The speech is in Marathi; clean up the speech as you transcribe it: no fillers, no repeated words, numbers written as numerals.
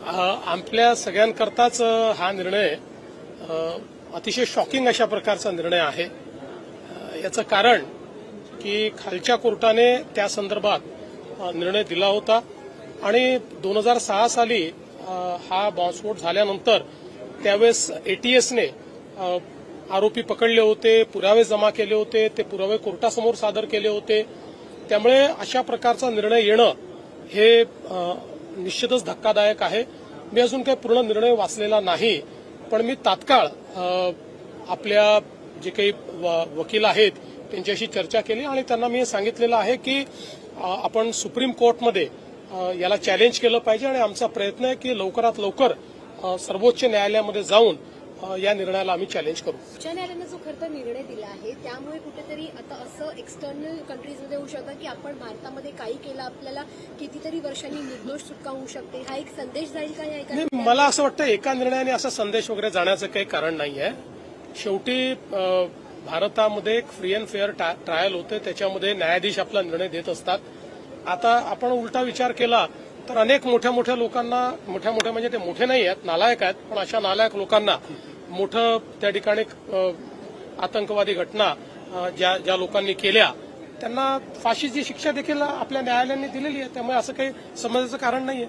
आपल्या सगळ्यांकरताच हा निर्णय अतिशय शॉकिंग अशा प्रकारचा निर्णय आहे। याचं कारण की खालच्या कोर्टाने त्या संदर्भात निर्णय दिला होता आणि 2006 साली हा बॉम्बस्फोट झाल्यानंतर त्यावेळेस एटीएसने आरोपी पकडले होते, पुरावे जमा केले होते, ते पुरावे कोर्टासमोर सादर केले होते। त्यामुळे अशा प्रकारचा निर्णय येणं हे निश्चितच धक्कादायक आहे। मी अजून काही पूर्ण निर्णय वाचलेला नाही, पण मी तात्काळ आपल्या जे काही वकील आहेत त्यांच्याशी चर्चा केली आणि त्यांना मी सांगितलेलं आहे की आपण सुप्रीम कोर्टमध्ये याला चॅलेंज केलं पाहिजे आणि आमचा प्रयत्न आहे की लवकरात लवकर सर्वोच्च न्यायालयामध्ये जाऊन या निर्णयाला आम्ही चॅलेंज करू। उच्च न्यायालयाने जो खरं तर निर्णय दिला आहे त्यामुळे कुठेतरी आता असं एक्सटर्नल कंट्रीजमध्ये होऊ शकतं की आपण भारतामध्ये काही केलं आपल्याला कितीतरी वर्षांनी निर्दोष सुटका होऊ शकते, हा एक संदेश जाईल का? या मला असं वाटतं एका निर्णयाने असा संदेश वगैरे जाण्याचं काही कारण नाहीये। शेवटी भारतामध्ये एक फ्री अँड फेअर ट्रायल होते, त्याच्यामध्ये न्यायाधीश आपला निर्णय देत असतात। आता आपण उलटा विचार केला तर अनेक मोठ्या लोकांना, मोठ्या म्हणजे ते मोठे नाही आहेत, नालायक आहेत, पण अशा नालायक लोकांना मोठं त्या ठिकाणी आतंकवादी घटना ज्या लोकांनी केल्या त्यांना फाशीची शिक्षा देखील आपल्या न्यायालयाने दिलेली आहे। त्यामुळे असं काही समजायचं कारण नाहीये।